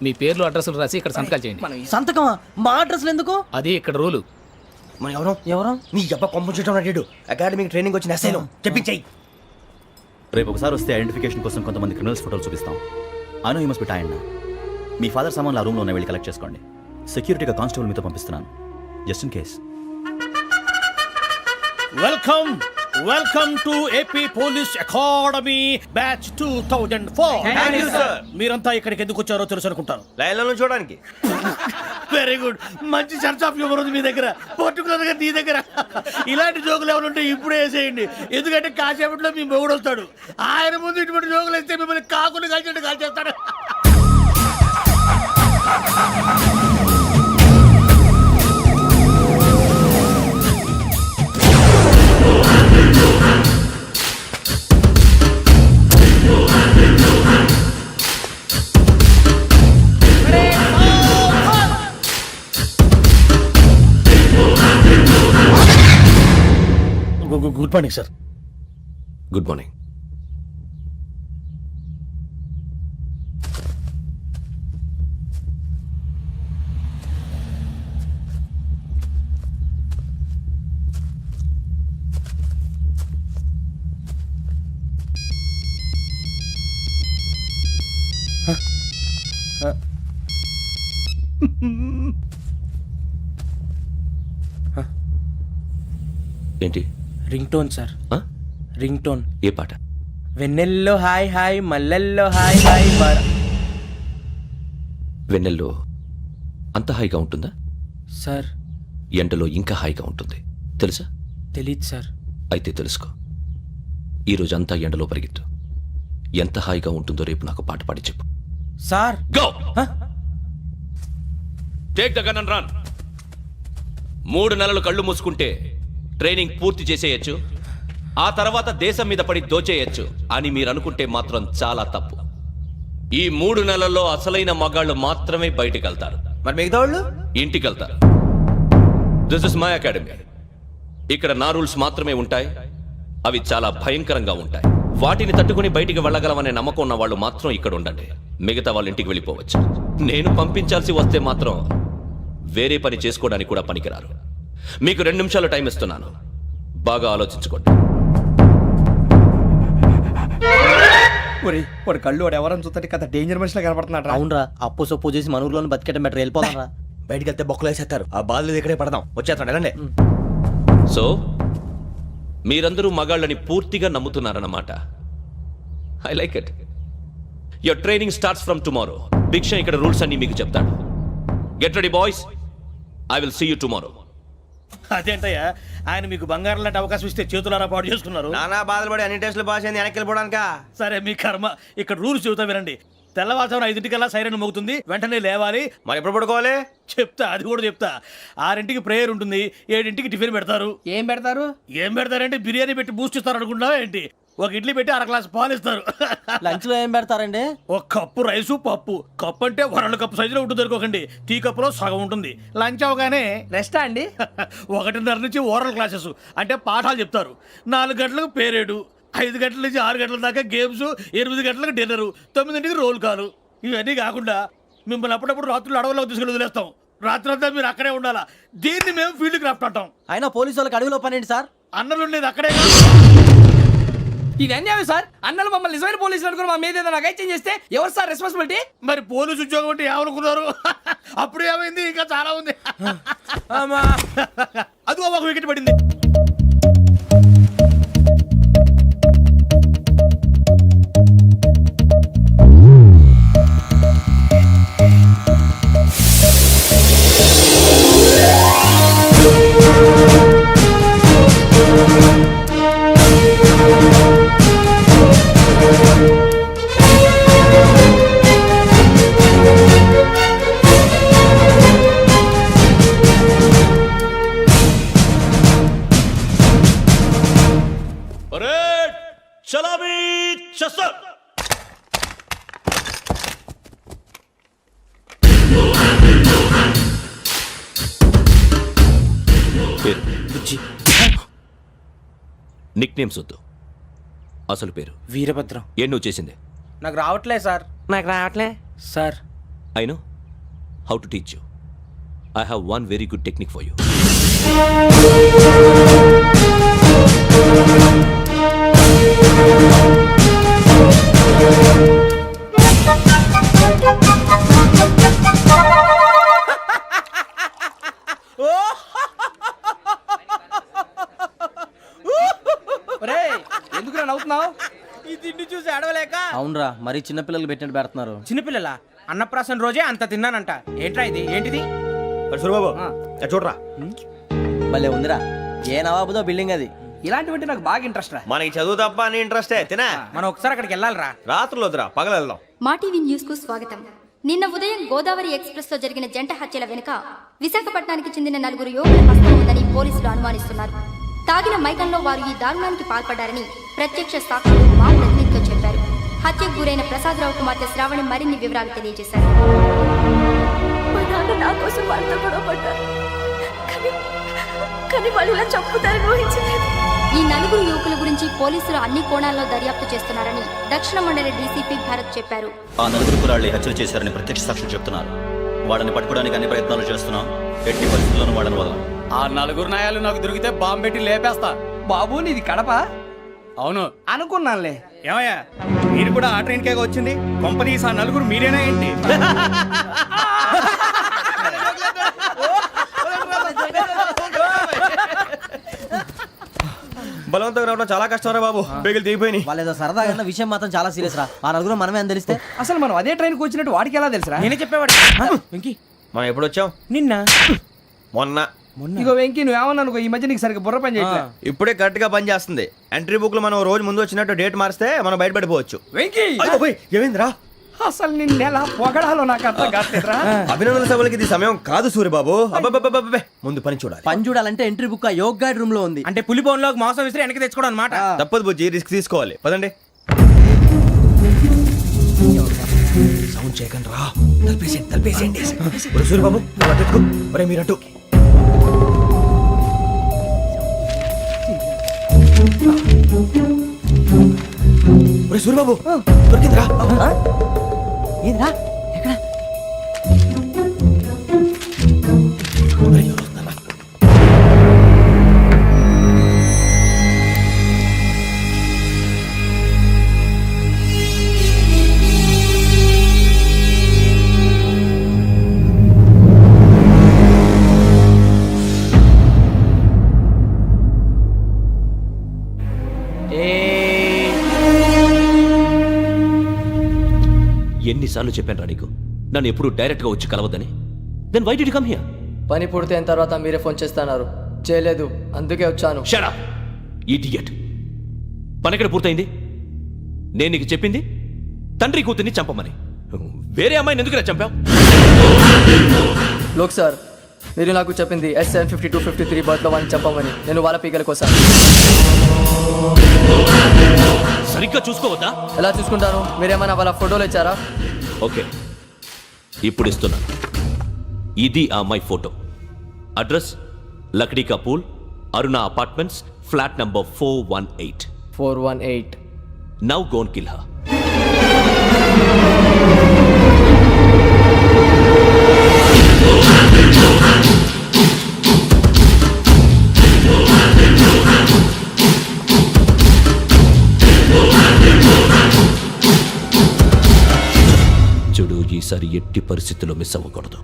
మీ పేర్లు అడ్రస్లు రాసి ఇక్కడ సంతకాలు చేయండి. సంతకమా? మా అడ్రస్లు ఎందుకు? అది ఇక్కడ రూలు. మన ఎవరు నీ అబ్బా పంపించడం అడిగాడు. అకాడమిక్ ట్రైనింగ్ వచ్చిన అసైలం చెప్పించాయి. రేపు ఒకసారి వస్తే ఐడెంటిఫికేషన్ కోసం కొంతమంది క్రిమినల్స్ ఫోటోలు చూపిస్తాం. Anu you must be tired. మీ ఫాదర్ సామాన్లు ఆ రూమ్లో ఉన్న వెళ్ళి కలెక్ట్ చేసుకోండి. సెక్యూరిటీగా కానిస్టేబుల్ మీతో పంపిస్తున్నాను, just in case. Welcome to AP police academy batch 2004. మీరంతా ఇక్కడికి ఎందుకు వచ్చారో తెలుసు అనుకుంటాను. లైన్లను చూడడానికి. Very good. మంచి చర్చ్ ఆఫ్ హ్యూమర్ ఉంది మీ దగ్గర, పర్టికులర్ గా నీ దగ్గర. ఇలాంటి జోకులు ఎవరు ఉంటే ఇప్పుడే వేసేయండి, ఎందుకంటే కాసేపట్లో మీ మొగుడు వస్తాడు. ఆయన ముందు ఇటువంటి జోకులు వేస్తే మిమ్మల్ని కాకులు కాల్చినట్టు కాల్చేస్తాడు. Good morning sir. Good morning. ఏంటి? Ring tone sir. Ring tone. ఏ పాట? వెన్నెల్లో హాయ్ హాయ్, మల్లెల్లో హాయ్ హాయ్. వెన్నెల్లో అంత హాయిగా ఉంటుందా సార్? ఎండలో ఇంకా హాయిగా ఉంటుంది తెలుసా? తెలీదు సార్. అయితే తెలుసుకో. ఈరోజు అంతా ఎండలో పరిగెత్తు. ఎంత హాయిగా ఉంటుందో రేపు నాకు పాట పాడి చెప్పు. Sir go. Take the gun and run. 3 నెలలు కళ్ళు మూసుకుంటే ట్రైనింగ్ పూర్తి చేసేయచ్చు, ఆ తర్వాత దేశం మీద పడి దోచేయచ్చు అని మీరు అనుకుంటే మాత్రం చాలా తప్పు. ఈ 3 నెలల్లో అసలైన మగాళ్ళు మాత్రమే బయటికి వెళ్తారు. మరి మిగతా వాళ్ళు ఇంటికి వెళ్తారు. This is my academy. ఇక్కడ నా రూల్స్ మాత్రమే ఉంటాయి. అవి చాలా భయంకరంగా ఉంటాయి. వాటిని తట్టుకుని బయటికి వెళ్ళగలమనే నమ్మకం ఉన్న వాళ్ళు మాత్రం ఇక్కడ ఉండండి. మిగతా వాళ్ళు ఇంటికి వెళ్ళిపోవచ్చు. నేను పంపించాల్సి వస్తే మాత్రం వేరే పని చేసుకోవడానికి కూడా పనికిరారు. మీకు 2 నిమిషాలు టైం ఇస్తున్నాను, బాగా ఆలోచించుకోండి. వాడు కళ్ళు వాడు ఎవరైనా చూస్తే కదా డేంజర్ మనిషిలో కనపడుతున్నాడు. అవునరా, అప్పు సొప్పు చేసి మన ఊర్లో బతికేయడం బెటర్. వెళ్ళిపోతారా? బయటికి వెళ్తే బొక్కలు వేసేస్తారు. ఆ బాధలు ఇక్కడే పడదాం. వచ్చేస్తాడు ఎలాండి. సో మీరందరూ మగాళ్ళని పూర్తిగా నమ్ముతున్నారన్నమాట. I like it. Your training starts from tomorrow. Bhiksha ఇక్కడ రూల్స్ అన్ని మీకు చెప్తాడు. Get ready boys, I will see you tomorrow. అదేంటయ్యా, ఆయన మీకు బంగారం లాంటి అవకాశం ఇస్తే చేతులారా పాటు చేసుకున్నారు. నానా బాధలు పడి అన్ని టెస్టులు పాస్ అయింది, వెనక్కి వెళ్ళిపోవడానికా? సరే మీ కర్మ. ఇక్కడ రూల్స్ చెబుతా వినండి. తెల్లవారుజామున 5 సైరన్ మోగుతుంది, వెంటనే లేవాలి. మరి ఎప్పుడు పడుకోవాలి? చెప్తా, అది కూడా చెప్తా. 6 ప్రేయర్ ఉంటుంది, 7 టిఫిన్ పెడతారు. ఏం పెడతారు? ఏం పెడతారంటే బిర్యానీ పెట్టి బూస్ట్ ఇస్తారు అనుకుంటున్నావా ఏంటి? ఒక ఇడ్లీ పెట్టి 1 గ్లాస్ పాలు ఇస్తారు. లంచ్ లో ఏం పెడతారండి? 1 కప్పు రైసు పప్పు. కప్పు అంటే 1/2 కప్పు సైజులో ఉంటుంది అనుకోకండి. టీ కప్పులో సగం ఉంటుంది. లంచ్ అవగానే రెస్టా అండి? 1:30 నుంచి ఓరల్ క్లాసెస్ అంటే పాఠాలు చెప్తారు. 4 గంటలకు పేరేడు, 5 గంటల నుంచి 6 గంటల దాకా గేమ్స్, 8 గంటలకు డిన్నర్, 9ంటికి రోల్ కాలు. ఇవన్నీ కాకుండా మిమ్మల్ని అప్పుడప్పుడు రాత్రులు అడవుల్లో తీసుకెళ్ళి వదిలేస్తాం. రాత్రి అంతా మీరు అక్కడే ఉండాలా. దీన్ని మేము ఫీల్డ్ క్రాఫ్ట్ అంటాం. అయినా పోలీసు వాళ్ళకి అడవిలో పని ఏంటి సార్? అన్నలు ఉండేది అక్కడే. ఇది అన్యాయం సార్. అన్నలు మమ్మల్ని నిజమైన పోలీసులు అనుకుని మా మీద ఏదైనా అగైత్యం చేస్తే ఎవరు సార్ రెస్పాన్సిబిలిటీ? మరి పోలీసు ఉద్యోగం అంటే ఏమనుకున్నారు? అప్పుడు ఏమైంది, ఇంకా చాలా ఉంది. అదిగో 1 వికెట్ పడింది. నిక్ నేమ్స్ వద్దు, అసలు పేరు. వీరభద్రం. ఏ నువ్వు చేసింది? నాకు రావట్లే సార్. నాకు రావట్లే sir. I know how to teach you. I have one very good technique for you. ఎందుకు నవ్వుతున్నావు? ఈ తిండి చూసి అడవలేక. అవునరా మరి చిన్నపిల్లలు పెట్టినట్టు పెడుతున్నారు. చిన్నపిల్లల అన్నప్రాసన రోజే అంత తిన్నానంట. ఏంట్రా ఇది? ఏంటిది? సూరిబాబు చూడరా భలే ఉందిరా. ఏ నవాబుదో బిల్డింగ్ అది. ఇలాంటివంటే నాకు బాగా ఇంట్రెస్ట్ రా. మనకి చదువు తప్ప అని ఇంట్రెస్టే తినా. మనం ఒకసారి అక్కడికి వెళ్ళాలిరా. రాత్రులు వద్దురా పగలు వెళ్దాం. మా టీవీ న్యూస్ కు స్వాగతం. నిన్న ఉదయం గోదావరి ఎక్స్ప్రెస్ లో జరిగిన జంట హత్యల వెనుక విశాఖపట్నానికి చెందిన 4 యువకుల హస్తం ఉందని పోలీసులు అనుమానిస్తున్నారు. తాగిన మైకంలో వారు ఈ దారుణానికి పాల్పడ్డారని ప్రత్యక్ష సాక్షులు మా ప్రతినిధితో చెప్పారు. హత్యకు గురైన ప్రసాదరావు కుమార్తె శ్రావణి మరిన్ని వివరాలు తెలియజేశారు. మా నాన్న నా కోసం వాళ్ళతో గొడవ పడ్డారు, కానీ వాళ్ళు ఇలా చంపుతారని ఊహించలేదు. ఈ 4 యువకుల గురించి పోలీసులు అన్ని కోణాల్లో దర్యాప్తు చేస్తున్నారని దక్షిణ మండలి డీసీపీ భరత్ చెప్పారు. ఆ 4 కుర్రాళ్ళు హత్యలు చేశారని ప్రత్యక్ష సాక్షులు చెప్తున్నారు. వాళ్ళని పట్టుకోవడానికి అన్ని ప్రయత్నాలు చేస్తున్నాం. ఎట్టి పరిస్థితుల్లోనూ వాళ్ళని వదలం. ఆ 4 నాయాలు నాకు దొరికితే బాంబు పెట్టి లేపేస్తా. బాబు నీది కడప? అవును అనుకున్నానులే. ఏమయ్యా మీరు కూడా ఆ ట్రైన్ కేగా వచ్చింది? కంపెనీస్ ఆ 4 మీరేనా ఏంటి? బలవంతంగా రావడం చాలా కష్టం రా బాబు. బేగులు దిగిపోయినాయి. వాళ్ళు ఏదో సరదాగా అన్న విషయం మాత్రం చాలా సీరియస్ రా. ఆ నలుగురు మనమే అని తెలిస్తే అసలు మనం అదే ట్రైన్కి వచ్చినట్టు వాడికి ఎలా తెలుసురా? నేనే చెప్పేవాడు. వెంకీ మనం ఎప్పుడు వచ్చాం? నిన్న మొన్న. ఇగో వెంకీ నువ్వేమన్నా అనుకో, ఈ మధ్య నీకు సరిగ్గా బుర్ర పని చేయట్లే. ఇప్పుడే కరెక్ట్ గా పని చేస్తుంది. ఎంట్రీ బుక్ లో మనం రోజు ముందు వచ్చినట్టు డేట్ మారిస్తే మనం బయటపడిపోవచ్చు. వెంకీ ఏమైందిరా? అసలు నిన్న ఎలా పొగడాలో నాకు అర్థం కాట్లేదురా. అభినందన సభలకి ఇది సమయం కాదు సూరిబాబు. అబ్బబ్బబ్బబ్బబ్బే. ముందు పని చూడాలి. పని చూడాలంటే ఎంట్రీ బుక్ ఆ యోగ్ గైడ్ రూమ్ లో ఉంది. అంటే పులి బోన్ లో మాంసం విసిరి వెనక్కి తెచ్చుకోవడం అనమాట. తప్పదు బుజ్జి, రిస్క్ తీసుకోవాలి. పదండి. సౌండ్ చేయకండి రా. తలపేసేయండి. సూరిబాబు మీరట్టు. సూరిబాబు దొరికిందిరా. ఏంద్రా ఎక్కడ? ఎన్నిసార్లు చెప్పాను రా నీకు నన్ను ఎప్పుడు డైరెక్ట్ గా వచ్చి కలవద్దని? Then why did you come here? పని పూర్తయిన తర్వాత మీరే ఫోన్ చేస్తున్నారు. చేయలేదు, అందుకే వచ్చాను. Shut up idiot. పని ఎక్కడ పూర్తయింది? నేను నీకు చెప్పింది తండ్రి కూతుర్ని చంపమని. వేరే అమ్మాయిని ఎందుకు చంపావు? లోక్ సార్, మీరు నాకు చెప్పింది SN 5253 బర్త్లో వాడిని చంపమని. నేను వాళ్ళ పీకల కోసం. సరిగ్గా చూసుకోవద్దా? ఎలా చూసుకుంటాను? మీరేమైనా వాళ్ళ ఫోటోలు ఇచ్చారా? ఓకే, ఇప్పుడు ఇస్తున్నాను. ఇది ఆ అమ్మాయి photo. Address Lakdi ka pool, Aruna apartments, flat number 418. 418. Now go and kill her. చూడు, ఈసారి ఎట్టి పరిస్థితుల్లో మిస్ అవ్వకూడదు.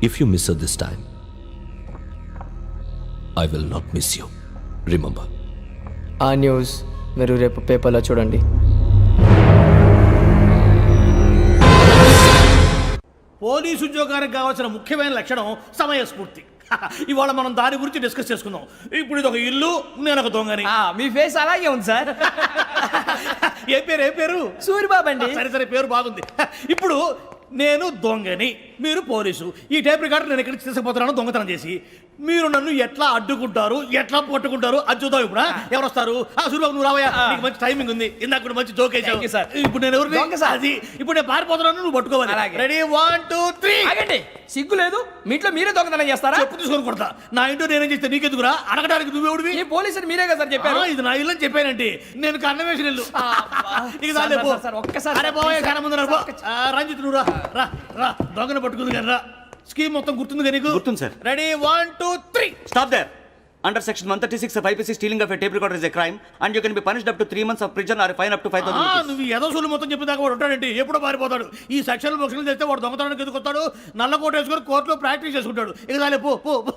If you miss this time I will not miss you. Remember. ఆ న్యూస్ మీరు రేపు పేపర్లో చూడండి. పోలీసు ఉద్యోగానికి కావాల్సిన ముఖ్యమైన లక్షణం సమయస్ఫూర్తి. ఇవాళ మనం దాని గురించి డిస్కస్ చేసుకుందాం. ఇప్పుడు ఇది ఒక ఇల్లు, నేను ఒక దొంగని. మీ ఫేస్ అలాగే ఉంది సార్. ఏ పేరు? సూరిబాబు అండి. సరే పేరు బాగుంది. ఇప్పుడు నేను దొంగని, మీరు పోలీసు. ఈ టైప్ రికార్డు నేను ఎక్కడికి తీసుకుపోతున్నాను దొంగతనం చేసి. మీరు నన్ను ఎట్లా అడ్డుకుంటారు, ఎట్లా పట్టుకుంటారు అది చూద్దాం. ఇప్పుడు ఎవరు వస్తారు? సూర్యబాబు నువ్వు రావయ్యా, నీకు మంచి టైమింగ్ ఉంది. ఇందాక కూడా మంచి జోక్ వేసావు. ఇప్పుడు నేను ఎవరు? అది ఇప్పుడు నేను పారిపోతున్నాను, నువ్వు పట్టుకోవాలి. రెడీ 1 2 3. ఆగండి, సిగ్గు లేదు? మీ ఇంట్లో మీరే దొంగతనం చేస్తారా? చెప్పు తీసుకొని కొడతా. నా ఇంట్లో నేనేం చేస్తే నీకెందుకురా? అడగడానికి నువ్వెవడివి? ఈ పోలీసులు మీరే కదా సార్ చెప్పారు. ఇది నా ఇల్లు అని చెప్పానంటే నేను కన్న వేసిన ఇల్లు. ఇక చాలే పో. సార్, ఒక్కసారి అరే పోయే కన్న ముందు రా పో. రంజిత్ నువ్వు రా రా రా. దొంగను పట్టుకుంది కానీ రా. స్కీమ్ మొత్తం గుర్తుంది కానీ నీకు? గుర్తుంది sir. Ready 1 2 3. Stop there. Under section 136 of IPC, stealing of a tape recorder is a crime, and you can be punished up to 3 months of prison or a fine up to 5,000 rupees. నువ్వు ఏదో సొల్లు మొత్తం చెప్పిన దాకా వాడు ఉంటాడండి. ఎప్పుడో పారిపోతాడు. ఈ సెక్షన్ బొక్షన్లు చేస్తే వాడు దొంగతనానికి ఎందుకు వస్తాడు? నల్ల కోట వేసుకొని కోర్టులో ప్రాక్టీస్ చేసుకుంటాడు. ఇక చాలే పో పో పో.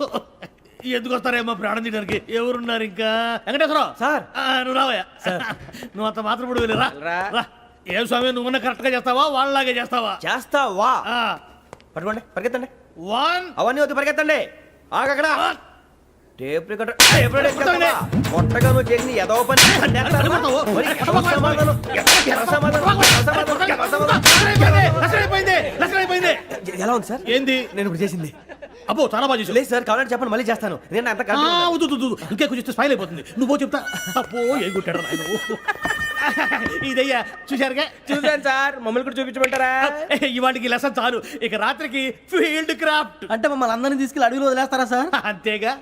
ఎందుకు వస్తారేమో ప్రాణం తీయడానికి. ఎవరున్నారు ఇంకా? వెంకటేశ్వరరావు సార్. నువ్వు రావయ్యా. నువ్వు అంత మాత్రం ఇప్పుడు వెళ్ళి రా రా. ఏం స్వామి నువ్వున్న కరెక్ట్ గా చేస్తావా వాళ్ళలాగే చేస్తావా? చేస్తావా? పట్టుకోండి, పరిగెత్తండి. 1 అవన్నీ వద్దు, పరిగెత్తండి. ఆగక్కడ టేప్ రికార్డర్ కొట్టగా నువ్వు చేసింది ఏదో పని. ఎలా ఉంది సార్? ఏంది నేను ఇప్పుడు చేసింది? అబ్బో చాలా బాగా చేసావు. లేదు సార్, కావాలంటే చెప్పండి, మళ్ళీ చేస్తాను. నేను అంత ఇంకే కొంచెం స్మైల్ అయిపోతుంది. నువ్వు చెప్తా. అబ్బో ఏ కొట్టాడు ఆయన. ఇదయ్యా చూశారుగా? చూసాను సార్, మమ్మల్ని కూడా చూపించమంటారా? ఇవాటికి లెసన్ చాలు. ఇక రాత్రికి ఫీల్డ్ క్రాఫ్ట్. అంటే మమ్మల్ని అందరినీ తీసుకెళ్ళి అడుగులు వదిలేస్తారా సార్? అంతేగా.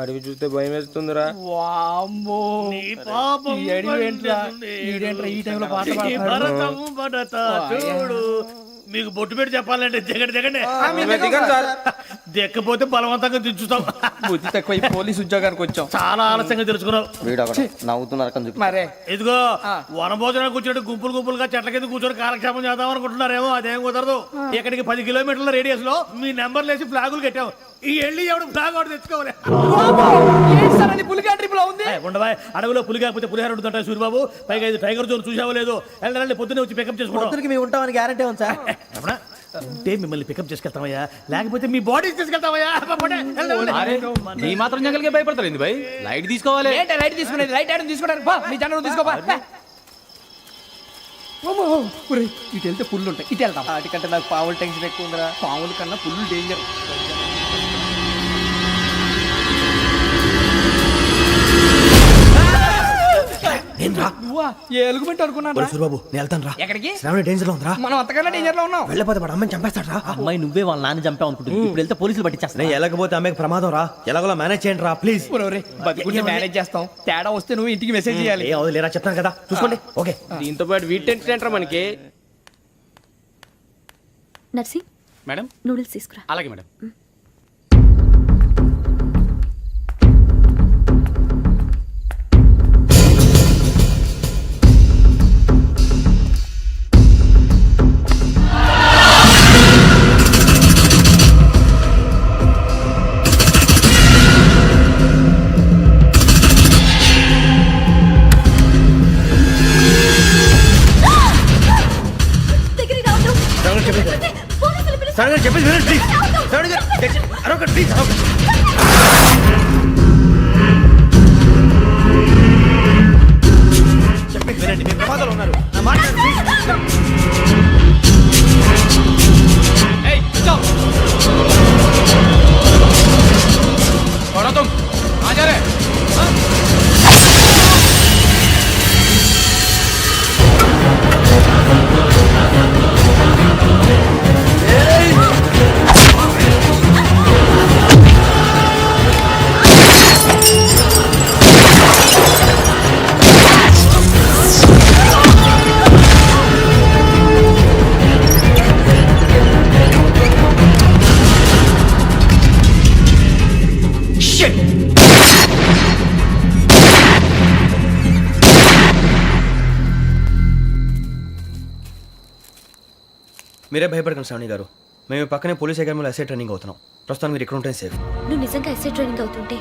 అడిగి చూస్తే భయం వేస్తుందిరా. వామ్మో, నీ పాపం ఈ అడవి ఏంట్రా? ఈడేంట్రా ఈ టైంలో పాట ఈ పాడతాడు? భరతము భరత చూడు. మీకు బొట్టు పెట్టి చెప్పాలంటే దిగండి దిగండి. దిక్కపోతే బలవంతంగా దించుతాం. బుద్ధి తక్కువ ఈ పోలీస్ ఉద్యోగానికి వచ్చాం. చాలా ఆలస్యంగా తెలుసుకున్నావు. నవ్వుతున్నారు. మరే ఇదిగో వనభోజనానికి కూర్చొని గుంపులు గుంపులుగా చెట్ల కింద కూర్చొని కాలక్షేపం చేద్దాం అనుకుంటున్నారేమో. అదేం కుదరదు. ఇక్కడికి 10 కిలోమీటర్ల రేడియస్ లో మీ నెంబర్లు వేసి ఫ్లాగులు కట్టాం. ఈ వెళ్ళి ఎవడు ఫ్లాగ్ ఒకటి తెచ్చుకోవాలి. పులిగా ట్రిప్ లో ఉంది. ఉండవా అడవిలో పులి కాకపోతే పులిహార ఉంటుంటాయి సూర్యబాబు. పైగా ఇది టైగర్ జోన్ చూసావో లేదో. వెళ్ళాలి పొద్దున్నే వచ్చి పికప్ చేసుకుంటాం. మేము ఉంటామని గ్యారంటీ ఉంది సార్. అంటే మిమ్మల్ని పికప్ చేసుకెళ్తామయ్యా, లేకపోతే మీ బాడీ తీసుకెళ్తామయ్యా. ఈ మాత్రం జంగల్కే భయపడతారు భయ్. లైట్ తీసుకోవాలి. ఏంటి లైట్ తీసుకునేది? లైట్ ఆడని తీసుకుంటారు. మీ జనం తీసుకోపా. ఇటు వెళ్తే పుల్లు ఉంటాయి, ఇటు వెళ్తాం. వాటికంటే నాకు పావులు టెన్షన్ ఎక్కువ ఉందిరా. పాముల కన్నా పుల్లు డేంజర్. నువ్వా? ఏ ఎలుగుబెట్టి అనుకున్నాను. సూర్యబాబు నేను వెళ్తాను రా. ఎక్కడికి? శ్రావణి డేంజర్ లో ఉందిరా. మనం అంతకన్నా డేంజర్ లో ఉన్నాం. వెళ్ళపోతే వాడు అమ్మాయిని చంపేస్తాడు రా. అమ్మాయి నువ్వే వాళ్ళ నాన్న చంపావు అనుకుంటుంది. ఇప్పుడు వెళ్తే పోలీసులు పట్టించేస్తా. నేను వెళ్ళకపోతే అమ్మాయికి ప్రమాదం రా. ఎలాగోలా మేనేజ్ చేయండి రా ప్లీజ్. బతికుంటే మేనేజ్ చేస్తాం. తేడా వస్తే నువ్వు ఇంటికి మెసేజ్ చేయాలి. ఏ అవుదు లేరా, చెప్తాను కదా చూసుకోండి. ఓకే. దీంతో పాటు వీటి టెన్షన్ ఏంట్రా మనకి? నర్సి మేడం నూడిల్స్ తీసుకురా. అలాగే మేడం. శ్రావణి చెప్పేసి వినండి ప్లీజ్. శ్రావణి గారు అరొకటి ప్లీజ్. చెప్పేసి వినండి, మీ ప్రమాదాలు ఉన్నారు. నా మాట మీరే భయపడకండి శ్రావణి గారు. మేము పక్కనే పోలీస్ అకాడమీలో ఎస్ఐ ట్రైనింగ్ అవుతున్నాం. ప్రస్తుతానికి మీరు ఇక్కడ ఉంటే సేఫ్. నువ్వు నిజంగా ఎస్ఐ ట్రైనింగ్ అవుతుంటే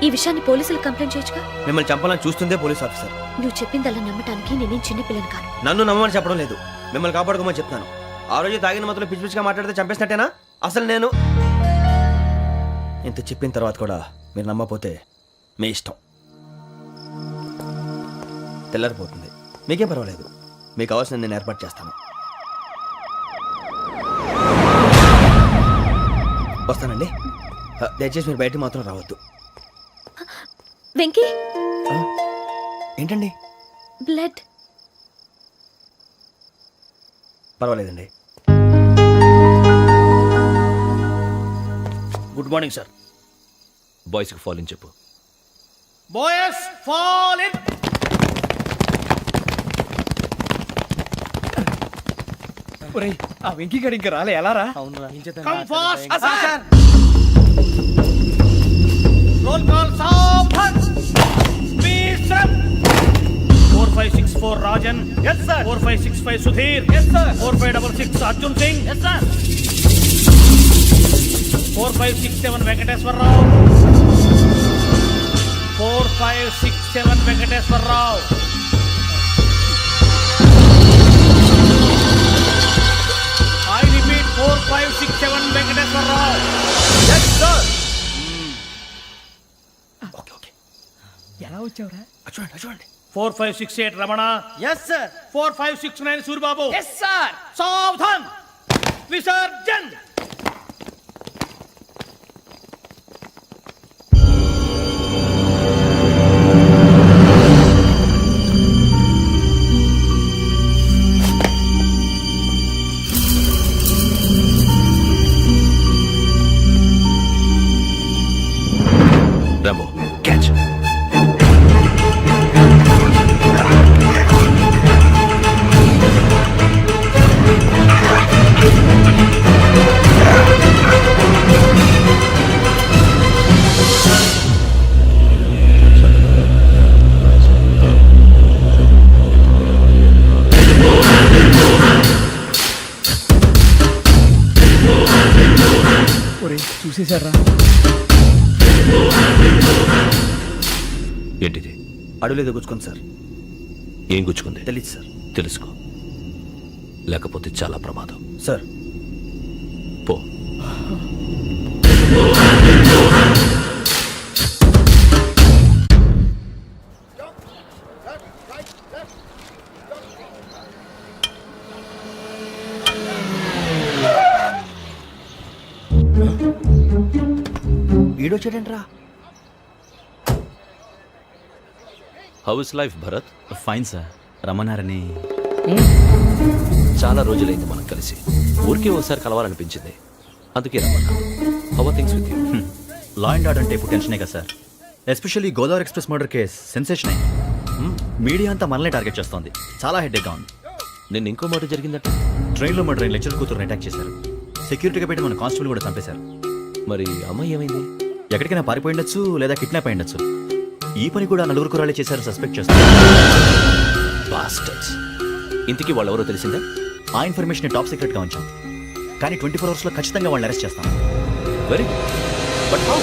ఈ విషయాన్ని పోలీసులకు కంప్లైంట్ చేయొచ్చుగా. మిమ్మల్ని చంపాలని చూస్తుందే పోలీస్ ఆఫీసర్. నువ్వు చెప్పిందల్లా నమ్మటానికి నేనేం చిన్నపిల్లని కాను. నన్ను నమ్మమని చెప్పడం లేదు, మిమ్మల్ని కాపాడుకోమని చెప్తాను. ఆ రోజు తాగిన మొదలు పిచ్చి పిచ్చిగా మాట్లాడితే చంపేసినట్టేనా? అసలు నేను ఇంత చెప్పిన తర్వాత కూడా మీరు నమ్మపోతే మీ ఇష్టం. తెల్లారిపోతుంది, మీకేం పర్వాలేదు. మీకు కావాల్సిన నేను ఏర్పాటు చేస్తాను. వస్తానండి. దయచేసి మీరు బయటికి మాత్రం రావద్దు. వెంకీ, ఏంటండి? బ్లడ్. పర్వాలేదండి. Good morning sir. బాయ్స్కి ఫాల్ ఇన్ చెప్పు. Boys fall in. ఆ వెంకీ గడి ఇంకా రాలే, ఎలా రా? Come fast sir. Roll call సావధాన్. Speed up. 4564 Rajan. yes sir. 4565 Sudheer. yes sir. 4566 Arjun Singh. yes sir. 4567 Venkateswararao. 4567 Venkateswararao. I repeat 4567 Venkateswararao. Yes, sir. Okay okay. ఎలా వచ్చావురా? చూడండి చూడండి. 4568 Ramana. Yes sir. 4569 Suribabu. Yes sir. సావధాన్. విసర్జన్. Rambo catch. చూసేశారా? ఏంటిది? అడుగులేదు గుచ్చుకోండి సార్. ఏం గుచ్చుకుంది? తెలీదు సార్. తెలుసుకో, లేకపోతే చాలా ప్రమాదం. సార్ పో. వీడొచ్చాడంట్రా. How is life Bharat? Fine sir. రమ్మన్నారని. చాలా రోజులైంది మనం కలిసి. ఊరికే ఒకసారి కలవాలనిపించింది, అందుకే రమ్మన్నా. How are things with you? Law and order అంటే ఇప్పుడు టెన్షనే కదా sir. Especially Godavari express murder case sensation అయింది. మీడియా అంతా మనల్ని టార్గెట్ చేస్తోంది. చాలా హెడ్ఏక్గా ఉంది. నిన్న ఇంకో మాట జరిగిందట. ట్రైన్లో మా ట్రైన్ లెక్చర్ కూతురుని అటాక్ చేశారు. సెక్యూరిటీగా పెట్టి మన కానిస్టేబుల్ కూడా చంపేశారు. మరి అమ్మాయి ఏమైంది? ఎక్కడికైనా పారిపోయిండొచ్చు, లేదా కిడ్నాప్ అయ్యుండొచ్చు. ఈ పని కూడా నలుగురు కురాలే చేశారు సస్పెక్ట్ చేస్తారు. బాస్టర్స్. ఇంతకీ వాళ్ళు ఎవరో తెలిసిందా? ఆ ఇన్ఫర్మేషన్ టాప్ సీక్రెట్గా ఉంచాం, కానీ 24 అవర్స్లో ఖచ్చితంగా వాళ్ళని అరెస్ట్ చేస్తాం. Very but how?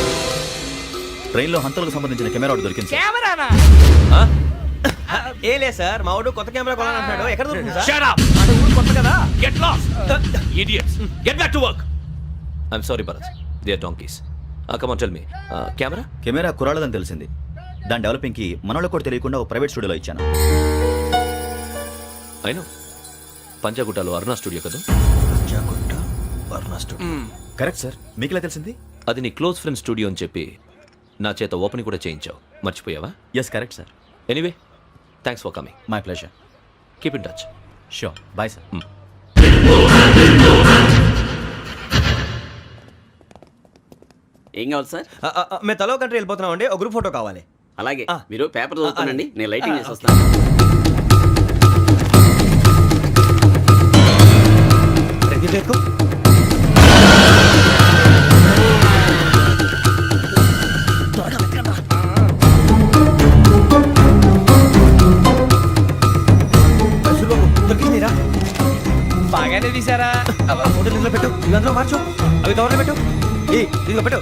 ట్రైన్లో హంతలకు సంబంధించిన కెమెరా ఒకటి దొరికింది సార్. కెమెరానా? ఏ లే సార్, మా వాడు కొత్త కెమెరా కొనాలంటున్నాడు. ఎక్కడ దొరుకుతుంది సార్? Shut up! అంటే ఊరు కొత్త కదా. Get lost! Idiots! Get back to work! I'm sorry, Bharat. They are donkeys. Come on, tell me. Camera? Camera కురాలదని తెలిసింది. దాని డెవలపింగ్కి మనోళ్ళకు కూడా తెలియకుండా ఒక ప్రైవేట్ స్టూడియోలో ఇచ్చాను. I know. పంజాగుట్టలో అరుణా స్టూడియో కదా? Panjagutta Aruna studio. Correct sir. మీకు ఎలా తెలిసింది? అది నీ క్లోజ్ ఫ్రెండ్ స్టూడియో అని చెప్పి నా చేత ఓపెన్ కూడా చేయించావు. మర్చిపోయావా? Yes correct sir. Anyway, thanks for coming. My pleasure. Keep in touch. Sure. Bye sir. ఏం కావాలి సార్? మేము తలో కంట్రీ వెళ్ళిపోతున్నాం అండి. ఒక గ్రూప్ ఫోటో కావాలి. అలాగే, మీరు పేపర్ చదువుతానండి, నేను లైటింగ్ చేసి వస్తాను. బాగానే తీసారా? ఫోటో ఇందులో పెట్టు, ఇవి అందులో మార్చు, అవి కవర్లో పెట్టు. ఇదిగో పెట్టు.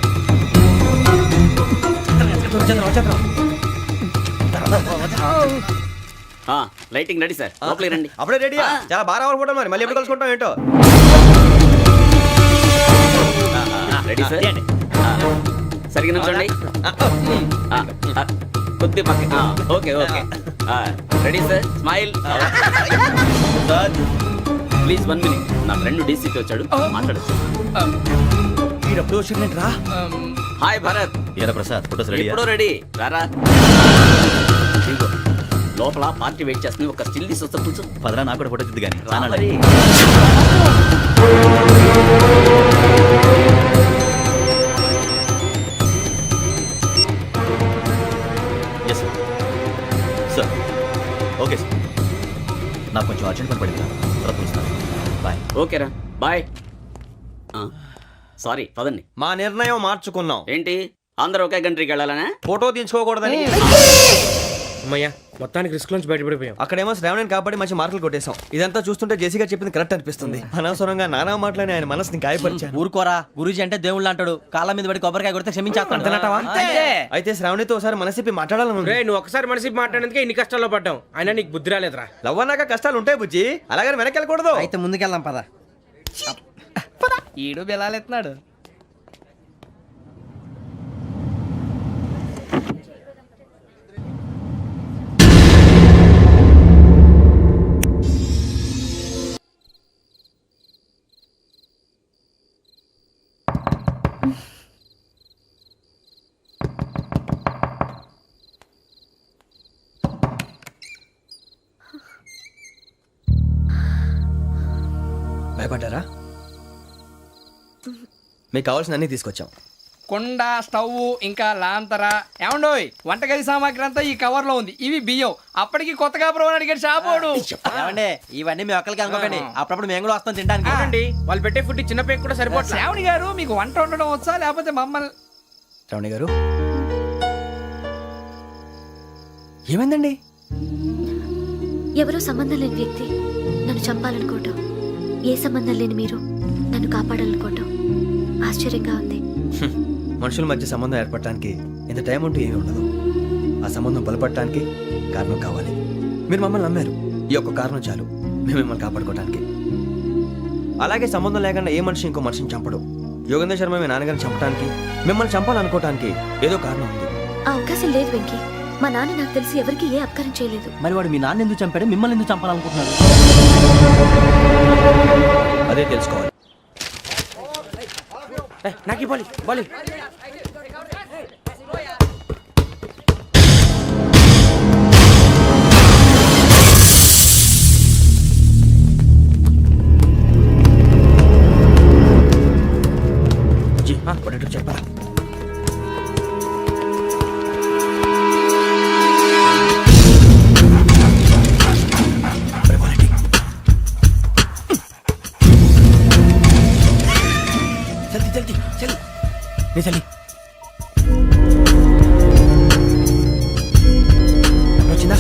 లైటింగ్ రెడీ సార్ లోపలికి రండి. అప్పుడే రెడీయా? చాలా బాగా రావాలి ఫోటో మరి మళ్ళీ ఎప్పుడు కలుసుకుంటాం ఏంటో. రెడీ సార్ సరిగ్గా నుంచోండి. కొద్ది పక్క okay okay ready sir smile. Please 1 minute. నా ఫ్రెండ్ డీసీకి వచ్చాడు మాట్లాడచ్చు. ఎప్పుడు వచ్చిందంటే రా. హాయ్ భరత్. ఏరా ప్రసాద్, ఫోటోస్ రెడీ? ఎప్పుడో రెడీ రారా. ఇదిగో, లోపల పార్టీ వెయిట్ చేస్తుంది. ఒక స్టిల్ తీసి వస్తా కూర్చో. పదరా, నాకు కూడా ఫోటో తిద్దు కానీ రా మరి. Yes sir. ఓకే సార్, నాకు కొంచెం అర్జెంట్ పని పడింది, తర్వాత పిలుస్తాను. బాయ్. ఓకేరా బాయ్. సారీ పదండి. మా నిర్ణయం మార్చుకున్నాం. ఏంటి అందరూ ఒకే కంట్రీకి వెళ్ళాలనే? ఫోటో తీసుకోకూడదని. అమ్మయ్యా, మొత్తానికి రిస్క్ నుంచి బయటపడిపోయాం. అక్కడేమో శ్రావణిని కాబట్టి మంచి మార్కులు కొట్టేశాం. ఇదంతా చూస్తుంటే జేసీగా చెప్పింది కరెక్ట్ అనిపిస్తుంది. అనవసరంగా నానా మాటలని ఆయన మనసుని గాయపరిచాను. ఊరుకోరా, గురూజీ అంటే దేవుళ్ళు అంటాడు. కాళ్ళ మీద పడి కొబ్బరికాయ కొడితే క్షమించేస్తాను. అయితే శ్రావణితో ఒకసారి మనసిప్పి మాట్లాడాలను. నువ్వు ఒకసారి మనసి మాట్లాడేందుకే ఇన్ని కష్టాల్లో పడ్డాం. అయినా నీకు బుద్ధి రాలేదురా. లవ్ అన్నాక కష్టాలు ఉంటాయి బుజ్జి, అలాగని వెనక్కి వెళ్ళకూడదు. అయితే ముందుకెళ్దాం పద. ఈడు బెలాలెత్తున్నాడు. భయపడ్డారా? మీకు కావాల్సిన అన్ని తీసుకొచ్చాం. కుండ, స్టవ్, ఇంకా లాంతర. ఏమండోయ్, వంటగది సామాగ్రి అంతా ఈ కవర్ లో ఉంది. ఇవి బియ్యం. అప్పటికి కొత్తగా బ్రౌన్ అడిగాడు షాపోడు. ఇవన్నీ మీ ఒక్కరికి అనుకోకండి, అప్పుడప్పుడు మేము కూడా వస్తాం తినడానికి. వాళ్ళు పెట్టే ఫుడ్ చిన్న పేరు కూడా సరిపోతుంది. శ్రావణి గారు, మీకు వంట వండడం వచ్చా లేకపోతే మమ్మల్ని? శ్రావణి గారు ఏమైందండి? ఎవరో సంబంధం లేని వ్యక్తి నన్ను చంపాలనుకోవటం, ఏ సంబంధం లేని మీరు నన్ను కాపాడాలనుకోవటం ఆశ్చర్యంగా ఉంది. మనుషుల మధ్య సంబంధం ఏర్పడటానికి ఇంత టైం ఉంటూ ఏమీ ఉండదు. ఆ సంబంధం బలపడటానికి కారణం కావాలి. మీరు మమ్మల్ని నమ్మారు, ఈ ఒక్క కారణం చాలు మేము మిమ్మల్ని కాపాడుకోవటానికి. అలాగే సంబంధం లేకుండా ఏ మనిషి ఇంకో మనిషిని చంపడు. యోగేంద్ర శర్మ మీ నాన్నగారిని చంపడానికి, మిమ్మల్ని చంపాలనుకోవటానికి ఏదో కారణం ఉంది. ఆ అవకాశం లేదు వెంకీ. మా నాన్న నాకు తెలిసి ఎవరికి ఏ అపకారం చేయలేదు. మరి వాడు మీ నాన్న ఎందుకు చంపాడు, మిమ్మల్ని ఎందుకు చంపాలనుకుంటున్నాడు? అదే తెలుసుకోవాలి. నాకు బాలి బాలి. చెప్పరా? చలి వచ్చిందా?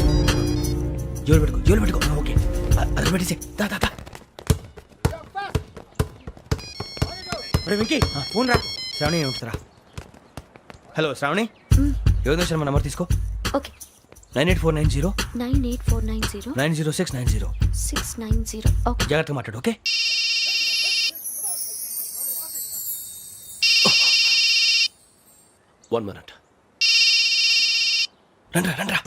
జోలు పెట్టుకో. ఓకే, అది పెట్టేసి వెంకీ ఫోన్ రా. శ్రావణి ఏమిటరా? హలో శ్రావణి, యోగేంద్ర శర్మ నంబర్ తీసుకో. ఓకే. 98490 98490 90690. 690. ఓకే, జాగ్రత్తగా మాట్లాడు. ఓకే. One minute. రండ్రా.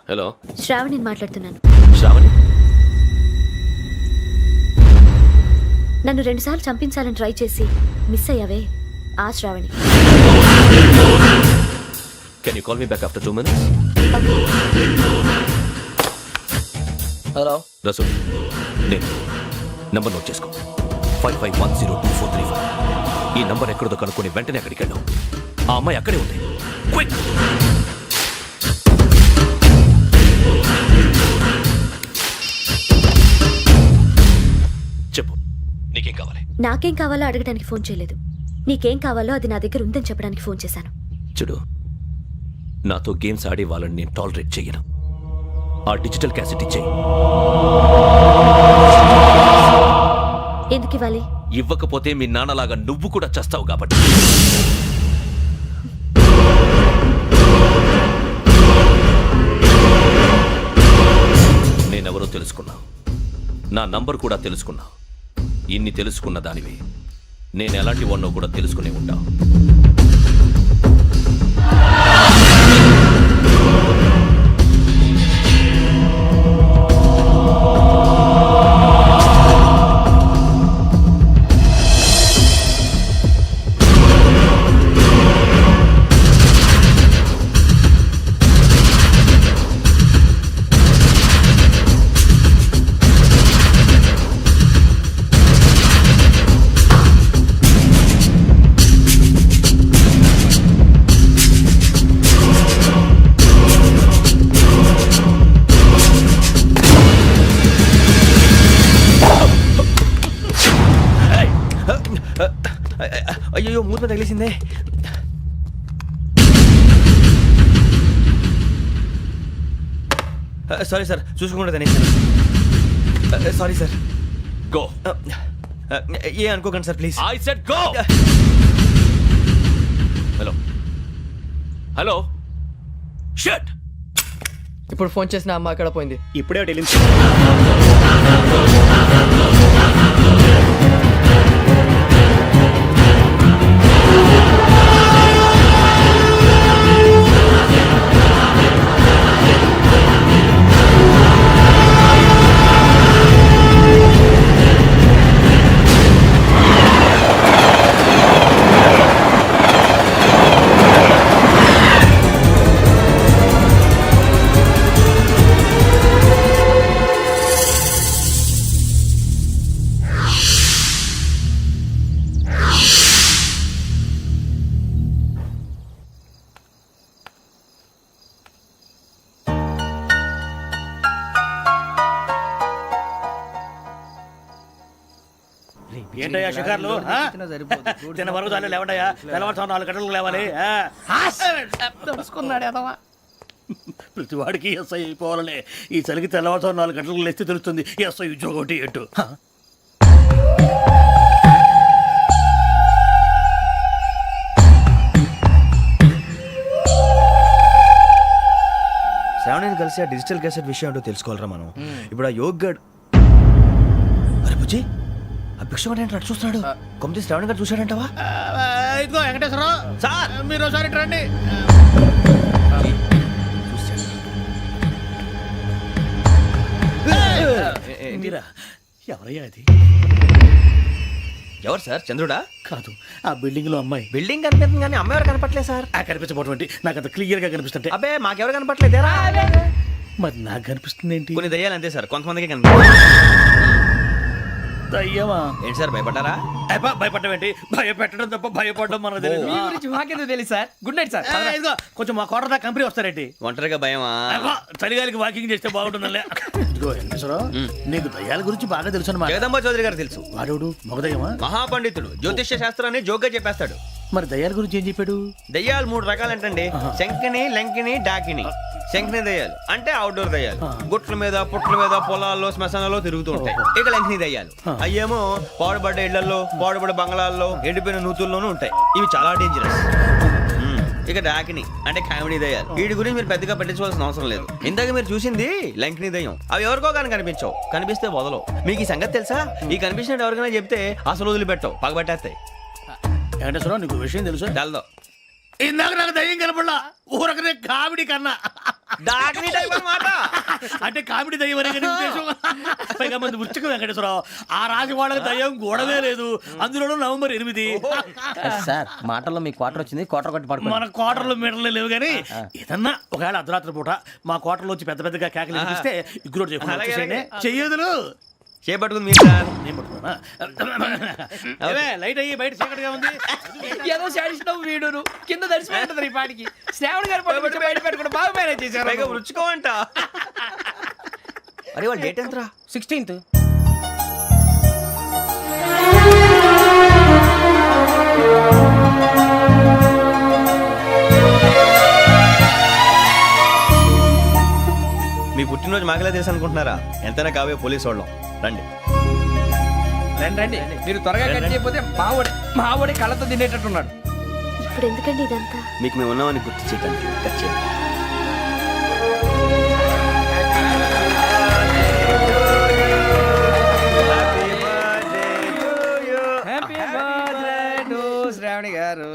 హలో, శ్రావణిని మాట్లాడుతున్నాను. శ్రావణి. నన్ను 2 సార్లు చంపించాలని ట్రై చేసి మిస్ అయ్యావే, ఆ Sravani. Can you call me back after 2 minutes? Hello Rasool, నేను నంబర్ నోట్ చేసుకో. 55102435. ఈ నంబర్ ఎక్కడదో కనుక్కొని వెంటనే అక్కడికి వెళ్ళాం. ఆ అమ్మాయి అక్కడే ఉంది. క్విక్. చెప్పు, నీకేం కావాలి? నాకేం కావాలో అడగడానికి ఫోన్ చేయలేదు. నీకేం కావాలో అది నా దగ్గర ఉందని చెప్పడానికి ఫోన్ చేశాను. చూడు, నాతో గేమ్స్ ఆడే వాళ్ళని నేను టాలరేట్ చెయ్యను. ఆ డిజిటల్ క్యాసెట్ ఇచ్చేయి. ఎందుకు ఇవ్వాలి? ఇవ్వకపోతే మీ నాన్నలాగా నువ్వు కూడా చస్తావు కాబట్టి. నేనెవరో తెలుసుకున్నా, నా నంబర్ కూడా తెలుసుకున్నా. ఇన్ని తెలుసుకున్న దానివి నేను ఎలాంటి వాడినో కూడా తెలుసుకునే ఉంటా. అయ్యో మూత తగిలేసిందే. సారీ సార్, చూసుకోకుండా తినేసాను. Sorry sir. గో. ఏ అనుకోకండి sir please. I said go. Hello hello shut. ఇప్పుడు ఫోన్ చేసిన అమ్మ అక్కడ పోయింది. ఇప్పుడే టెలిం ఏంటయ్యా షికార్లు? తిన్న వరకు చాలు లేవండయ్యా. తెల్లవారుతో 4 గంటలకు లేవాలి. తెలుసుకున్నాడు ఎదవా. ప్రతి వాడికి ఎస్ఐ అయిపోవాలనే ఈ చలికి తెల్లవారుతో 4 గంటలకు లేస్తే తెలుస్తుంది ఎస్ఐ ఉద్యోగం ఒకటి ఎటు. శ్రావణిని కలిసి ఆ డిజిటల్ క్యాసెట్ విషయం ఏంటో తెలుసుకోవాలరా మనం. ఇప్పుడు ఆ యోగ్ గడ్. అరే బుజ్జి, ఆ భిక్షం అంటే అటు చూస్తున్నాడు. కొమ్మతి శ్రావణి గారు చూశాడంటవా? ఇదిగో వెంకటేశ్వరరావు సార్, మీరు ఒకసారి రండి. మీరా? ఎవరయ్యా అది? ఎవరు సార్? చంద్రుడా? కాదు, ఆ బిల్డింగ్ లో అమ్మాయి. బిల్డింగ్ కనిపిస్తుంది కానీ అమ్మాయి ఎవరు కనపట్లేదు సార్. ఆ కనిపించబోటువంటి నాకు అంత క్లియర్ గా కనిపిస్తుంటే. అబ్బే మాకెవరు కనపట్లేదేరా? మరి నాకు కనిపిస్తుంది ఏంటి? కొన్ని దయ్యాలు అంతే సార్, కొంతమందికి కనిపిస్తుంది. దయ్యమా? ఏంటి సార్ భయపడ్డారా? భయపడడం ఏంటి? భయపెట్టడం తప్ప భయపడడం మనకు తెలియదు. మీ గురించి మాకెందుకు తెలుసు సార్? Good night sir. ఇదిగో కొంచెం మా కోట దాకా కంపెనీ వస్తారేంటి? ఒంటరిగా భయమా? చలిగాలికి వాకింగ్ చేస్తే బాగుంటుందిలే. ఇదిగో వెంకటేశ్వరరావు, నీకు దయ్యాల గురించి బాగా తెలుసు అన్నమాట. జగదంబ చౌదరి గారు తెలుసు. వాడు మగదయ్యమా? మహాపండితుడు, జ్యోతిష్య శాస్త్రాన్ని జోగ్గా చెప్పేస్తాడు. మరి దయ్యాల గురించి ఏం చెప్పాడు? దయ్యాలు 3 రకాలంటండి. శంకిని, లంకిని, డాకిని. శంకిని దయ్యాలు అంటే అవుట్డోర్ దయ్యాలు, గుట్ల మీద పుట్ల మీద పొలాల్లో శ్మశానాల్లో తిరుగుతూ ఉంటాయి. ఇక లంకిని దయ్యాలు అయ్యేమో పాడుబడ్డ ఇళ్లలో, పాడుబడ్డ బంగ్లాల్లో, ఎండిపోయిన నూతుల్లోనూ ఉంటాయి. ఇవి చాలా డేంజరస్. ఇక డాకిని అంటే కామెడీ దయ్యాలు. వీటి గురించి మీరు పెద్దగా పట్టించుకోవాల్సిన అవసరం లేదు. ఇందాక మీరు చూసింది లంకిని దయ్యం. అవి ఎవరికో కానీ కనిపించవు, కనిపిస్తే వదలవు. మీకు ఈ సంగతి తెలుసా? ఈ కనిపించినట్టు ఎవరికైనా చెప్తే అసలు వదిలిపెట్టవు, పగబట్టేస్తాయి. వెంకటేశ్వరరావు, నీకు విషయం తెలుసు? తెలదో. ఇందాక నాకు దయ్యం కనపడలా, ఊరకనే కామెడీ కన్నా. డాకిని టైప్ అన్నమాట. అంటే కామెడీ దయ్యం అనే కదా ఉద్దేశం. పైగా మంది ఉచ్చక వెంకటేశ్వరరావు, ఆ రాజు వాళ్ళకి దయ్యం గోడవే లేదు. అందులోనూ నవంబర్ 8. సార్ మాటల్లో మీ క్వార్టర్ వచ్చింది, క్వార్టర్ కొట్టి పడుకో. మన క్వార్టర్లో మీటర్లు లేవు కానీ ఏదన్నా ఒకవేళ అర్ధరాత్రి పూట మా క్వార్టర్లో వచ్చి పెద్ద పెద్దగా కేకలు వినిపిస్తే ఇగ్గురు చెయ్యదులు చేపట్టుకుంది మీరు సార్. నేను పట్టుకున్నా. లైట్ అయ్యి బయట చీకటిగా ఉంది. ఏదో శాడిస్తావు వీడును కింద దర్శనం ఈ పాటికి. శ్రావణ్ గారు పట్టుకొచ్చి బయట పెట్టుకుంటే బాగా మేనేజ్ చేశారు. పైగా రుచుకోమంట. అరే వాళ్ళ డేట్ ఎంతరా? 16th. మీ పుట్టినరోజు మాకలే తెలుసు అనుకుంటున్నారా? ఎంతైనా కావే పోలీసు వాళ్ళం. రండి. రండి రండి, మీరు త్వరగా కట్ చేయకపోతే మావోడి కళ్ళతో తినేటట్టున్నాడు. ఇప్పుడు ఎందుకండి ఇదంతా? మీకు మేము ఉన్నామని గుర్తు చేయడానికి కట్ చేయండి. హ్యాపీ బర్త్డే టు శ్రావణి గారు.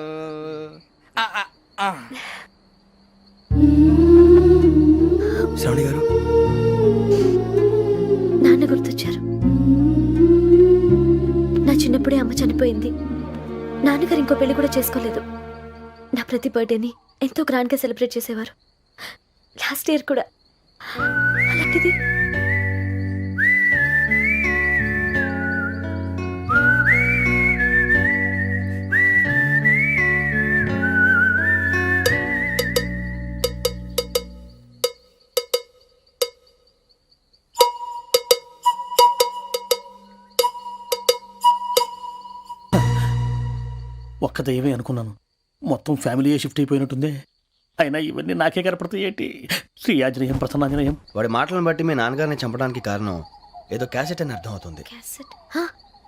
శ్రావణి గారు, నాన్న గుర్తొచ్చారు. నా చిన్నప్పుడే అమ్మ చనిపోయింది. నాన్నగారు ఇంకో పెళ్లి కూడా చేసుకోలేదు. నా ప్రతి బర్త్డేని ఎంతో గ్రాండ్గా సెలబ్రేట్ చేసేవారు. లాస్ట్ ఇయర్ కూడా. అలాంటిది ఒక్క దయ్యమే అనుకున్నాను, మొత్తం ఫ్యామిలీయే షిఫ్ట్ అయిపోయినట్టుందే. అయినా ఇవన్నీ నాకే కనపడతాయి ఏంటి? శ్రీ ఆంజనేయం ప్రసన్నాంజనేయం. వాడి మాటలను బట్టి మీ నాన్నగారిని చంపడానికి కారణం ఏదో క్యాసెట్ అని అర్థం అవుతుంది. క్యాసెట్.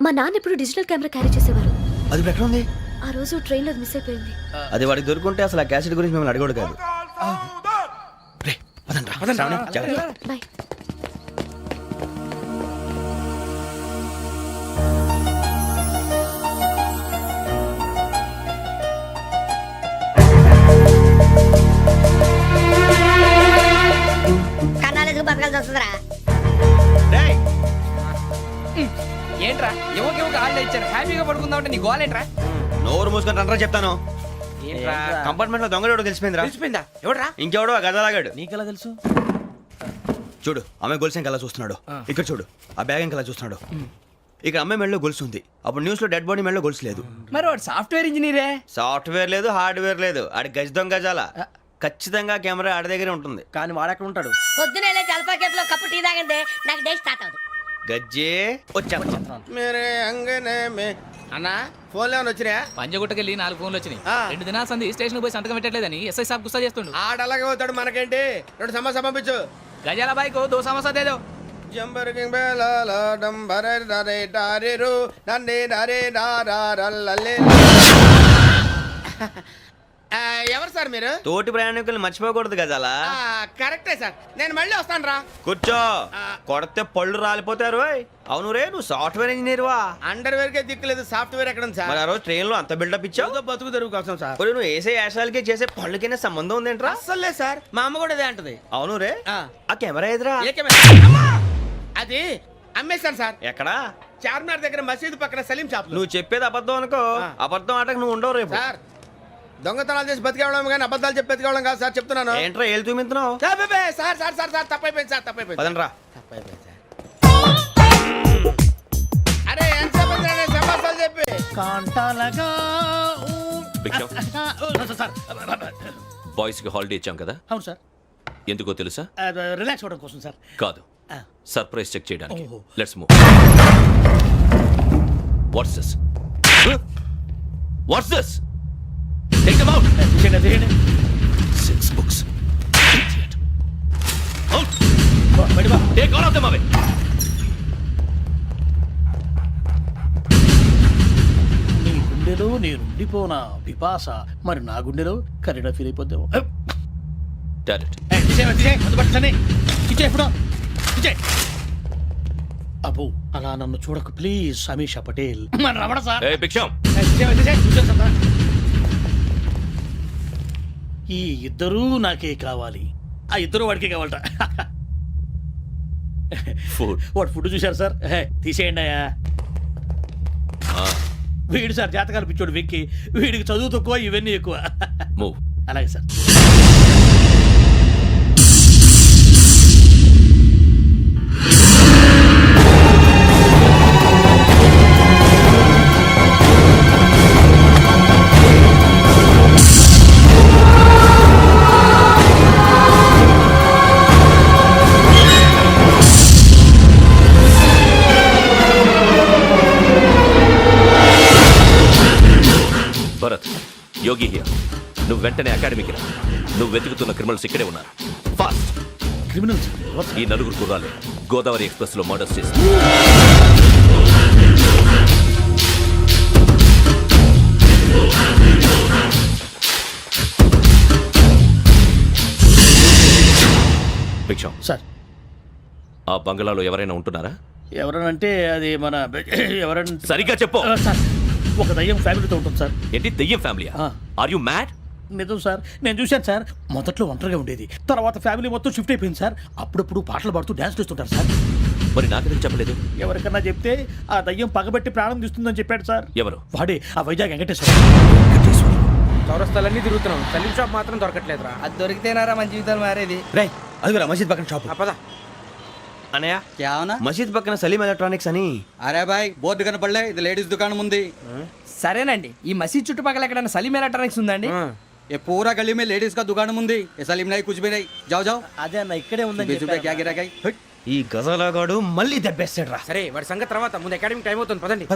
మా నాన్న ఎప్పుడు డిజిటల్ కెమెరా క్యారీ చేసేవారు. అది ఇప్పుడు ఎక్కడ ఉంది? ఆ రోజు ట్రైన్లో మిస్ అయిపోయింది. అది వాడికి దొరుకుంటే అసలు ఆ క్యాసెట్ గురించి మిమ్మల్ని అడగడు కాదు. రే, పదండ్రా. శ్రావణి, జాగ్రత్త. బాయ్. కన్నాలకు బతకాల్సి వస్తుందిరా. ఏంట్రా ఎవరికి ఆళ్ళు ఇచ్చారు, హ్యాపీగా పడుకుందామంటే నీ గోలేంట్రా? నోరు మూసుకొని రండ్రా చెప్తాను. ఏంట్రా కంపార్ట్మెంట్ లో దొంగడు తెలిసిపోయిందిరా. తెలిసిపోయిందా? ఎవడ్రా? ఇంకెవడో ఆ గదలాగాడు. నీకెలా తెలుసు? చూడు, ఆమె గొలుసు ఇంకలా చూస్తున్నాడు. ఇక్కడ చూడు, ఆ బ్యాగ్ ఇంకలా చూస్తున్నాడు. ఇక్కడ అమ్మాయి మెడలో గొలుసు ఉంది. అప్పుడు న్యూస్ లో డెడ్ బాడీ మెడలో గొలుసు లేదు. మరి వాడు సాఫ్ట్వేర్ ఇంజనీరే. సాఫ్ట్వేర్ లేదు, హార్డ్వేర్ లేదు. ఆడి గజ దొంగ గజాల. ఖచ్చితంగా కెమెరా ఆడి దగ్గరే ఉంటుంది. కానీ వాడెక్కడ ఉంటాడు? పొద్దునే జలపా కేఫ్ లో కప్పు టీ తాగండి, నాకు డే స్టార్ట్ అవుతుంది. గజ్జే వచ్చా. మేరే అంగనే మే అన్నా ఫోన్లో ఏమైనా వచ్చినా? పంజగుట్టకెళ్ళి 4 ఫోన్లు వచ్చినాయి. 2 దినాల సంది స్టేషన్ పోయి సంతకం పెట్టలేదని ఎస్ఐ సాబ్ గుస్తా చేస్తుండు. ఆడలాగే పోతాడు, మనకేంటి? 2 సమస్య పంపించు. గజాల బైక్ 2 సమస్య దేదో. జంబరకింగ్ బేలాల డంబరే డరే డారేరు నన్నే డరే డారారల్లలే. ఎవరు సార్ మీరు? తోటి ప్రయాణికుల్ని మర్చిపోకూడదు గజాల. కరెక్టే సార్, నేను మళ్ళీ వస్తాను రా. కూర్చో, కొడితే పళ్ళు రాలిపోతారు. అవును రే, నువ్వు సాఫ్ట్వేర్ ఇంజనీర్ వా? అండర్వేర్ కే దిక్కులేదు, సాఫ్ట్వేర్ ఎక్కడ ఉంది సార్? మరి ఆ రోజు ట్రైన్ లో అంత బిల్డప్ ఇచ్చావు. బతుకు తెరుగు కోసం సార్. మరి నువ్వు వేసే యాశాలకి చేసే పళ్ళకైనా సంబంధం ఉందేంట్రా? అస్సలే సార్, మా అమ్మ కూడా అదే అంటది. అవును రే, ఆ కెమెరా ఎదురా? అది అమ్మేశాను సార్. ఎక్కడా? చార్మినార్ దగ్గర మసీదు పక్కన సలీం షాప్. నువ్వు చెప్పేది అబద్ధం అనుకో. అబద్ధం ఆటకు నువ్వు ఉండవు రేపు. సార్ దొంగతనాలు చేసి బతికేవడం కానీ అబద్ధాలు చెప్పి బతికేవడం కాదు సార్, చెప్తున్నాను. ఏంట్రా ఏళ్ళు చూపించున్నావు? సార్ సార్ సార్ సార్ తప్పైపోయింది సార్, తప్పైపోయింది. పదండ్రా. తప్పైపోయింది సార్. అరే ఎంత సమాసాలు చెప్పి కాంటాలగా బాయ్స్ కి హాలిడే ఇచ్చాం కదా, అవును సార్. ఎందుకో తెలుసా? రిలాక్స్ అవ్వడం కోసం సార్. కాదు, సర్ప్రైజ్ చెక్ చేయడానికి. ఓహో. Let's move. What's this? What's this? Take them out. తీయండి. 6 books. Idiot. Out. బయట Take all of them away. నీ గుండెలో నేనుండిపోనా పిపాస, మరి నా గుండెలో కరీడా ఫీల్ అయిపోద్దాము. Direct. అబ్బో అలా నన్ను చూడకు ప్లీజ్, సమీషా పటేల్. మన రమణ సార్. Hey, Biksham. ఈ ఇద్దరూ నాకే కావాలి, ఆ ఇద్దరు వాడికే కావాలట. Food. వాడు ఫుడ్ చూశారు సార్. తీసేయండి అయ్యా. వీడు సార్ జాతకాలు పిచ్చోడు వెక్కి, వీడికి చదువు తక్కువ, ఇవన్నీ ఎక్కువ. Move. అలాగే సార్. Bharat, Yogi here. నువ్వు వెంటనే అకాడమీకి రా. నువ్వు వెతుకుతున్న క్రిమినల్స్ ఇక్కడే ఉన్నారు. ఫాస్ట్. క్రిమినల్స్? ఈ 4 కుర్రాలు గోదావరి ఎక్స్ప్రెస్ లో మర్డర్స్ చేశారు. సార్ ఆ బంగ్లాలో ఎవరైనా ఉంటున్నారా? ఎవరనంటే అది మన ఎవరంటే సరిగ్గా చెప్పు. సార్ ఒక దయ్యం ఫ్యామిలీతో ఉంటుంది సార్. ఏంటి దెయ్యం ఫ్యామిలీ? ఆ. Are you mad? నిజం సార్, నేను చూశాను సార్. మొదట్లో ఒంటరిగా ఉండేది, తర్వాత ఫ్యామిలీ మొత్తం షిఫ్ట్ అయిపోయింది సార్. అప్పుడప్పుడు పాటలు పాడుతూ డ్యాన్స్ చేస్తుంటారు సార్. మరి నాకెందుకు చెప్పలేదు? ఎవరికన్నా చెప్తే ఆ దయ్యం పగబెట్టి ప్రాణం తీస్తుందని చెప్పాడు సార్. ఎవరు? వాడే ఆ వైజాగ్ వెంకటేశ్వర. చౌరస్తాలన్నీ తిరుగుతున్నాం, సలీం షాప్ మాత్రం దొరకట్లేదురా. అది దొరికితేనారా మన జీవితాలు మారేది. రే అదిగురా మసీద్ పక్కన షాప్. పదా. అనయ్య क्या होना? మసీద్ పక్కన సలీం ఎలక్ట్రానిక్స్ అని. अरे भाई बोर्ड కనపడలే, ఇది లేడీస్ దుకాణం ఉంది. సరేనండి, ఈ మసీద్ చుట్టుపక్కల ఎక్కడైనా సలీం ఎలక్ట్రానిక్స్ ఉందండి? ये पूरा गली में लेडीज का दुकान मुंदी, ये सलीम नहीं कुछ भी नहीं. जाओ जाओ. అదే అన్న ఇక్కడే ఉందని 20 रुपए क्या गिरा गई? ఈ గజాలగాడు మళ్ళీ దెబ్బేస్తాడు రా. సరే వాడి సంగతి తర్వాత, ముందు అకాడమిక్ టైం అవుతుంది పదండి.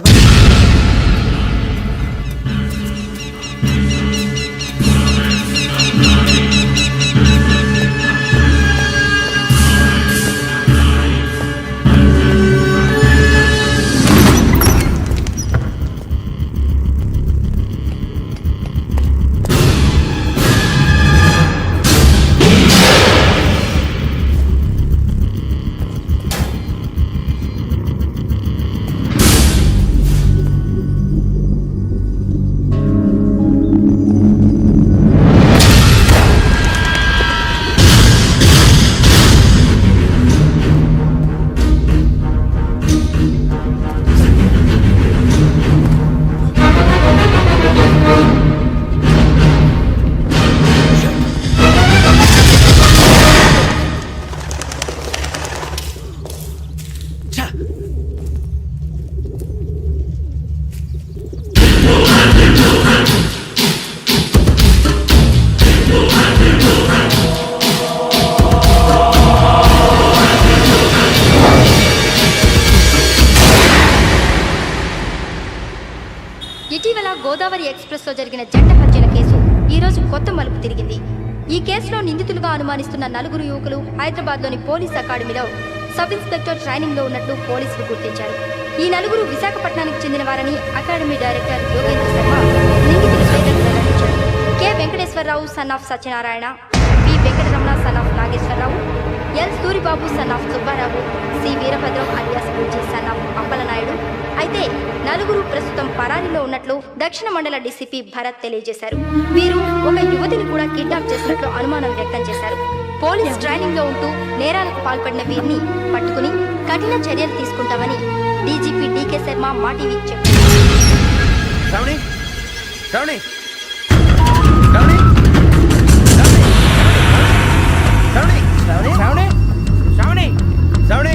ఇటీవల గోదావరి ఎక్స్ప్రెస్ లో జరిగిన జంట హత్యల కేసు ఈ రోజు కొత్త మలుపు తిరిగింది. ఈ కేసులో నిందితులుగా అనుమానిస్తున్న 4 యువకులు హైదరాబాద్ లోని పోలీస్ అకాడమీలో సబ్ ఇన్స్పెక్టర్ ట్రైనింగ్ లో ఉన్నట్లు పోలీసులు గుర్తించారు. ఈ 4 విశాఖపట్నానికి చెందిన వారని అకాడమీ డైరెక్టర్ యోగేంద్ర శర్మ నిందితుల పేర్లను వెల్లడించారు. K Venkateswararao son of Satyanarayana, P Venkataramana son of Nageswararao, L Suribabu son of Subbarao, C Veerabhadram alias Bujji son of Appalanaidu. అయితే 4 ప్రస్తుతం పరారీలో ఉన్నట్లు దక్షిణ మండల డీసీపీ భరత్ తెలియజేశారు. వీరు ఒక యువతిని కూడా కిడ్నాప్ చేసినట్లు అనుమానం వ్యక్తం చేశారు. పోలీస్ ట్రైనింగ్ లో ఉంటూ నేరాలకు పాల్పడిన వీరిని పట్టుకుని కఠిన చర్యలు తీసుకుంటామని డీజీపీ డీకే శర్మ మా టీవీకి చెప్పారు. శ్రావణి, శ్రావణి, శ్రావణి, శ్రావణి, శ్రావణి, శ్రావణి, శ్రావణి, శ్రావణి.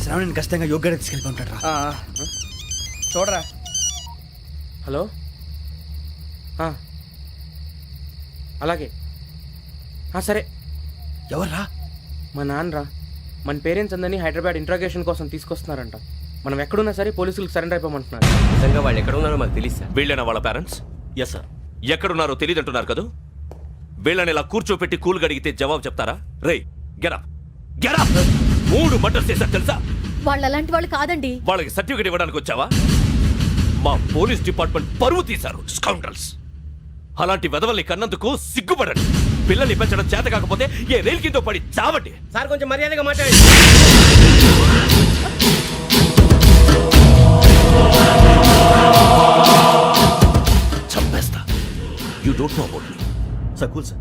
శ్రావణిని ఖచ్చితంగా యోగ్యత తీసుకెళ్ళి ఉంటాడు రా. చూడరా. హలో. అలాగే. సరే. ఎవర్రా? మా నాన్నరా. మన పేరెంట్స్ అందరినీ హైదరాబాద్ ఇంట్రాగేషన్ కోసం తీసుకొస్తున్నారంట. మనం ఎక్కడున్నా సరే పోలీసులకు సరెండర్ అయిపోమంటున్నారు. నిజంగా వాళ్ళు ఎక్కడ ఉన్నారో మాకు తెలియదు సార్. వీళ్ళేనా వాళ్ళ పేరెంట్స్? Yes sir. ఎక్కడున్నారో తెలియదంటున్నారు కదా. వీళ్ళని ఇలా కూర్చోపెట్టి కూల్ గడిగితే జవాబు చెప్తారా? రేయ్ గెటప్, గెటప్. 3 మర్డర్స్ చేశారు తెలుసా? వాళ్ళు అలాంటి వాళ్ళు కాదండి. వాళ్ళకి సర్టిఫికేట్ ఇవ్వడానికి వచ్చావా? మా పోలీస్ డిపార్ట్మెంట్ పరువు తీశారు స్కౌండ్రల్స్. అలాంటి వెధవల్ని కన్నందుకు సిగ్గుపడండి. పిల్లల్ని పెంచడం చేత కాకపోతే ఏ రైలు కింద పడి చావండి. సార్ కొంచెం మర్యాదగా మాట్లాడండి. చంపేస్తా. You don't know about me. Sir cool sir.